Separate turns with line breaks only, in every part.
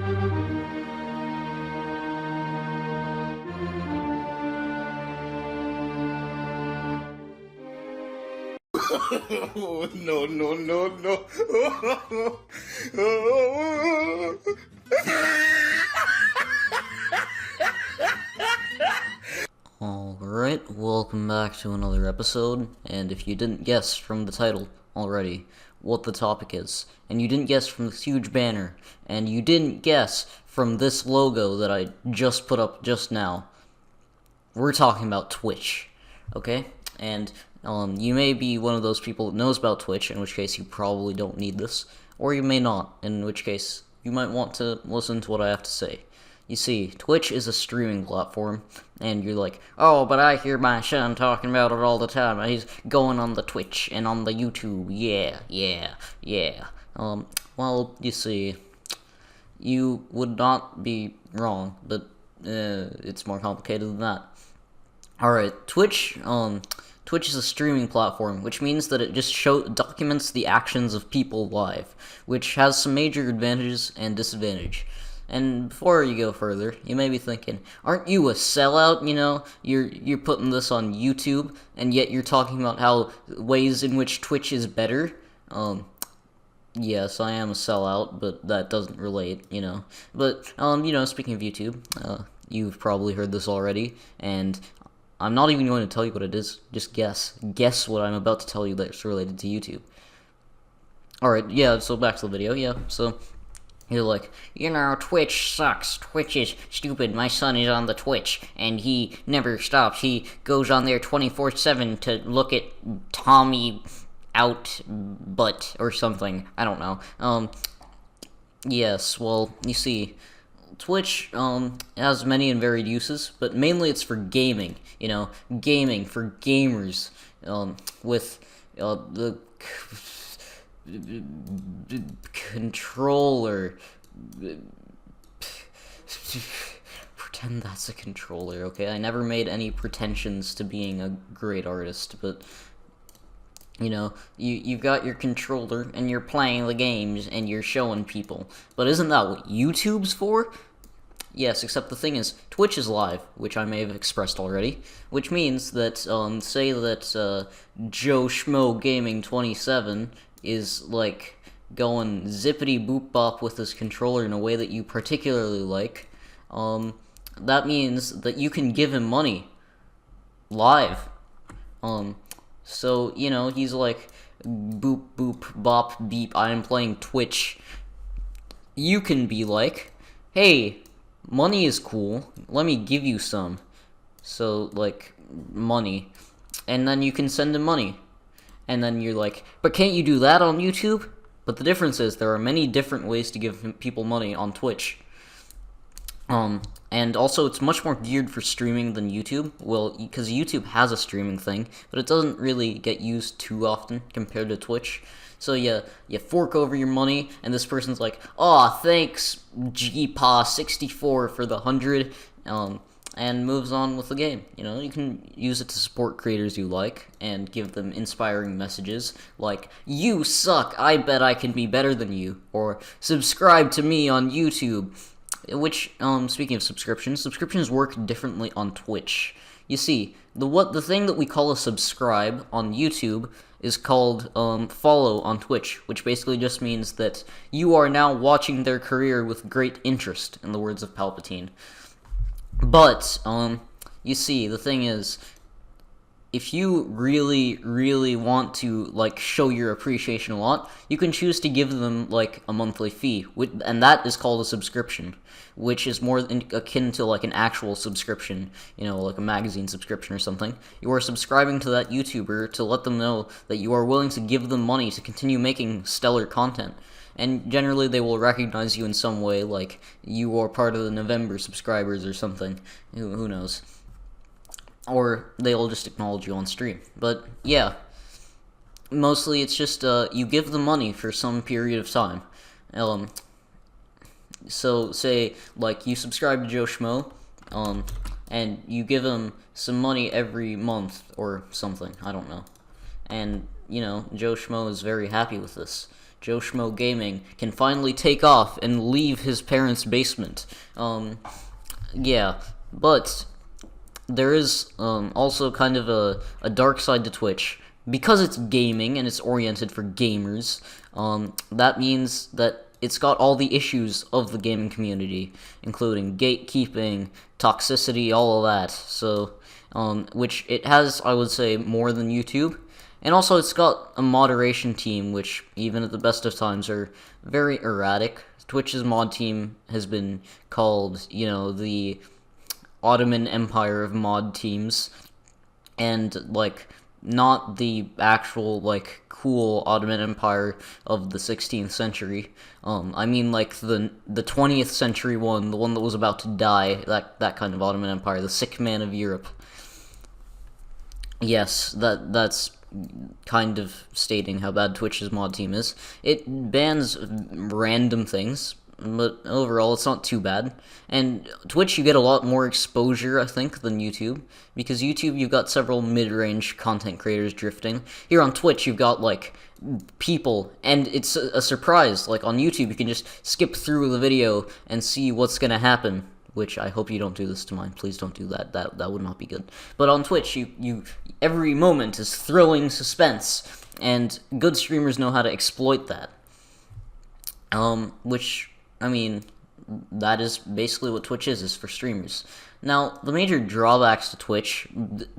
No, no, no, no.
Alright, welcome back to another episode, and if you didn't guess from the title already what the topic is, and you didn't guess from this huge banner, and you didn't guess from this logo that I just put up just now, we're talking about Twitch, okay? And you may be one of those people that knows about Twitch, in which case you probably don't need this, or you may not, in which case you might want to listen to what I have to say. You see, Twitch is a streaming platform, and you're like, oh, but I hear my son talking about it all the time. He's going on the Twitch and on the YouTube. Yeah. Well, you see, you would not be wrong, but it's more complicated than that. Alright, Twitch is a streaming platform, which means that it just documents the actions of people live, which has some major advantages and disadvantages. And before you go further, you may be thinking, aren't you a sellout, you know? You're putting this on YouTube, and yet you're talking about how ways in which Twitch is better? Yes, I am a sellout, but that doesn't relate, you know. But, speaking of YouTube, you've probably heard this already, and I'm not even going to tell you what it is. Just guess. Guess what I'm about to tell you that's related to YouTube. Alright, yeah, so back to the video, yeah, so you're like, Twitch sucks. Twitch is stupid. My son is on the Twitch, and he never stops. He goes on there 24/7 to look at Tommy out butt or something. I don't know. Yes, well, you see, Twitch, has many and varied uses, but mainly it's for gaming, gaming for gamers, with, the controller. Pretend that's a controller, okay? I never made any pretensions to being a great artist, but you've got your controller and you're playing the games and you're showing people. But isn't that what YouTube's for? Yes, except the thing is, Twitch is live, which I may have expressed already, which means that, say that, Joe Schmo Gaming 27 is, like, going zippity-boop-bop with his controller in a way that you particularly like, that means that you can give him money. Live. So, he's like, boop, boop, bop, beep, I am playing Twitch. You can be like, hey, money is cool, let me give you some. So, like, money. And then you can send him money. And then you're like, but can't you do that on YouTube? But the difference is, there are many different ways to give people money on Twitch. And also, it's much more geared for streaming than YouTube. Well, because YouTube has a streaming thing, but it doesn't really get used too often compared to Twitch. So you fork over your money, and this person's like, "Aw, thanks, GPA64 for the 100," and moves on with the game. You can use it to support creators you like, and give them inspiring messages, like, "You suck, I bet I can be better than you," or, "Subscribe to me on YouTube." Which, speaking of subscriptions work differently on Twitch. You see, the thing that we call a subscribe on YouTube is called, follow on Twitch, which basically just means that you are now watching their career with great interest, in the words of Palpatine. But, you see, the thing is, if you really, really want to, like, show your appreciation a lot, you can choose to give them, like, a monthly fee, and that is called a subscription, which is more akin to, like, an actual subscription, like a magazine subscription or something. You are subscribing to that YouTuber to let them know that you are willing to give them money to continue making stellar content. And generally they will recognize you in some way, like you are part of the November subscribers or something. Who knows? Or they'll just acknowledge you on stream. But yeah, mostly it's just you give them money for some period of time. So say like you subscribe to Joe Schmo, and you give him some money every month or something. I don't know. And Joe Schmo is very happy with this. Joe Schmo Gaming, can finally take off and leave his parents' basement. Yeah, but there is also kind of a dark side to Twitch. Because it's gaming and it's oriented for gamers, that means that it's got all the issues of the gaming community, including gatekeeping, toxicity, all of that. So, which it has, I would say, more than YouTube. And also, it's got a moderation team, which, even at the best of times, are very erratic. Twitch's mod team has been called, the Ottoman Empire of mod teams. And, not the actual, cool Ottoman Empire of the 16th century. I mean, the 20th century one, the one that was about to die, that kind of Ottoman Empire, the sick man of Europe. Yes, that's kind of stating how bad Twitch's mod team is. It bans random things, but overall it's not too bad. And Twitch, you get a lot more exposure, I think, than YouTube, because YouTube, you've got several mid-range content creators drifting. Here on Twitch, you've got, people, and it's a surprise. On YouTube, you can just skip through the video and see what's gonna happen, which I hope you don't do this to mine. Please don't do that. That would not be good. But on Twitch, you every moment is thrilling suspense, and good streamers know how to exploit that. Which, I mean, that is basically what Twitch is for streamers. Now, the major drawbacks to Twitch,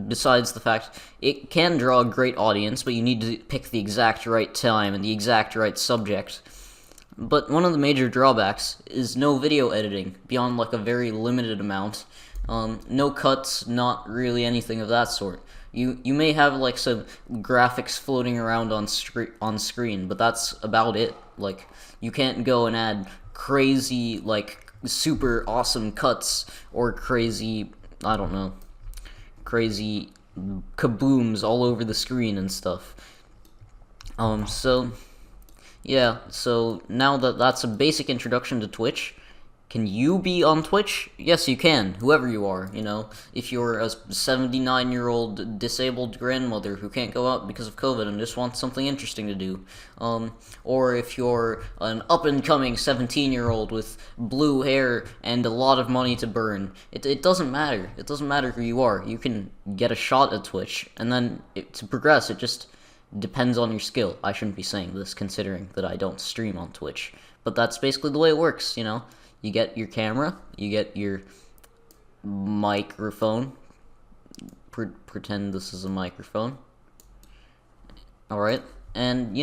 besides the fact it can draw a great audience, but you need to pick the exact right time and the exact right subject. But one of the major drawbacks is no video editing, beyond a very limited amount. No cuts, not really anything of that sort. You may have some graphics floating around on screen, but that's about it. You can't go and add crazy, super awesome cuts, or crazy, I don't know, crazy kabooms all over the screen and stuff. Yeah, so now that that's a basic introduction to Twitch, can you be on Twitch? Yes, you can, whoever you are, If you're a 79-year-old disabled grandmother who can't go out because of COVID and just wants something interesting to do. Or if you're an up-and-coming 17-year-old with blue hair and a lot of money to burn. It doesn't matter. It doesn't matter who you are. You can get a shot at Twitch, and then to progress, it just depends on your skill. I shouldn't be saying this, considering that I don't stream on Twitch. But that's basically the way it works, You get your camera, you get your microphone. Pretend this is a microphone. Alright, and,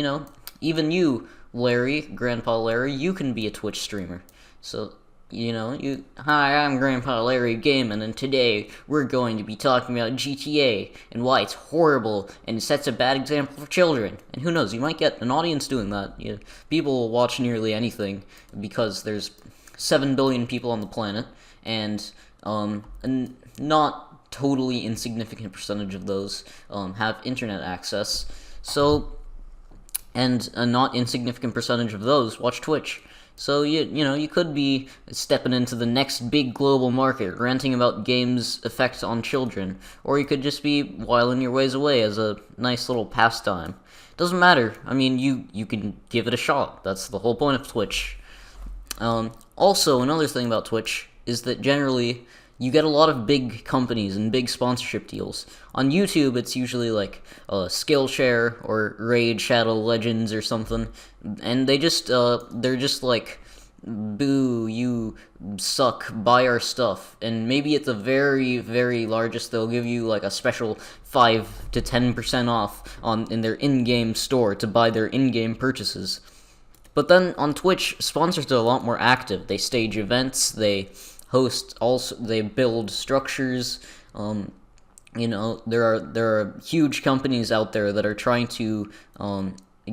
even you, Larry, Grandpa Larry, you can be a Twitch streamer. So, hi, I'm Grandpa Larry Gaming, and today we're going to be talking about GTA, and why it's horrible, and it sets a bad example for children. And who knows, you might get an audience doing that. People will watch nearly anything, because there's 7 billion people on the planet, and a not totally insignificant percentage of those have internet access. So, and a not insignificant percentage of those watch Twitch. So you could be stepping into the next big global market, ranting about games' effect on children, or you could just be whiling your ways away as a nice little pastime. Doesn't matter. I mean, you can give it a shot. That's the whole point of Twitch. Also, another thing about Twitch is that generally you get a lot of big companies and big sponsorship deals. On YouTube, it's usually Skillshare or Raid Shadow Legends or something, and they're just boo, you suck, buy our stuff. And maybe at the very, very largest, they'll give you a special 5 to 10% off in their in-game store to buy their in-game purchases. But then on Twitch, sponsors are a lot more active. They stage events, they host, they build structures. There are huge companies out there that are trying to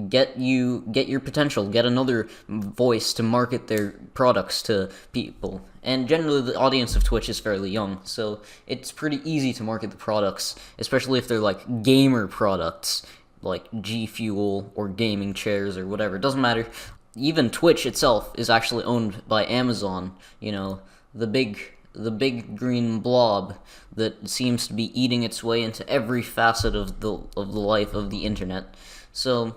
get your potential, get another voice to market their products to people. And generally, the audience of Twitch is fairly young, so it's pretty easy to market the products, especially if they're gamer products, like G Fuel or gaming chairs or whatever. It doesn't matter. Even Twitch itself is actually owned by Amazon. The big green blob that seems to be eating its way into every facet of the life of the internet. So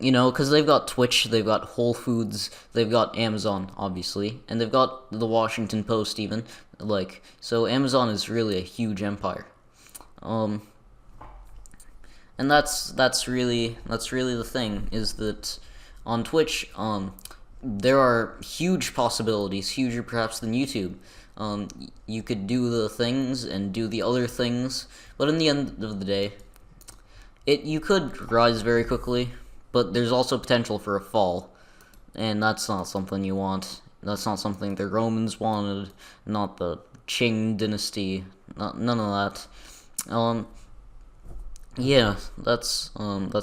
You know, because they've got Twitch, they've got Whole Foods, they've got Amazon, obviously, and they've got the Washington Post even. Like, so Amazon is really a huge empire. And that's really the thing, is that on Twitch, there are huge possibilities, huger perhaps than YouTube. You could do the things and do the other things, but in the end of the day, you could rise very quickly, but there's also potential for a fall, and that's not something you want. That's not something the Romans wanted, not the Qing dynasty, none of that. Yeah, that's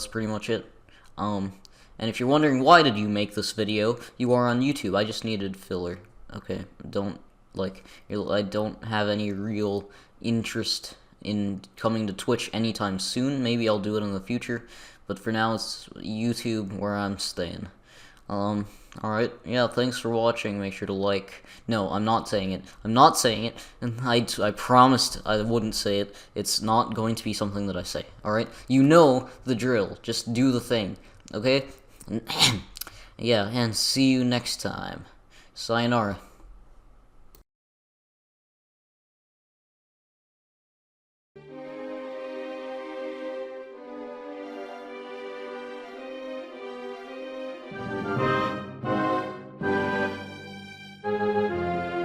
pretty much it. And if you're wondering why did you make this video, you are on YouTube. I just needed filler. Okay, I don't have any real interest in coming to Twitch anytime soon. Maybe I'll do it in the future, but for now it's YouTube where I'm staying. Alright, yeah, thanks for watching. Make sure to like. No, I'm not saying it. I'm not saying it, and I promised I wouldn't say it. It's not going to be something that I say, alright? You know the drill. Just do the thing, okay? Yeah, and see you next time. Sayonara.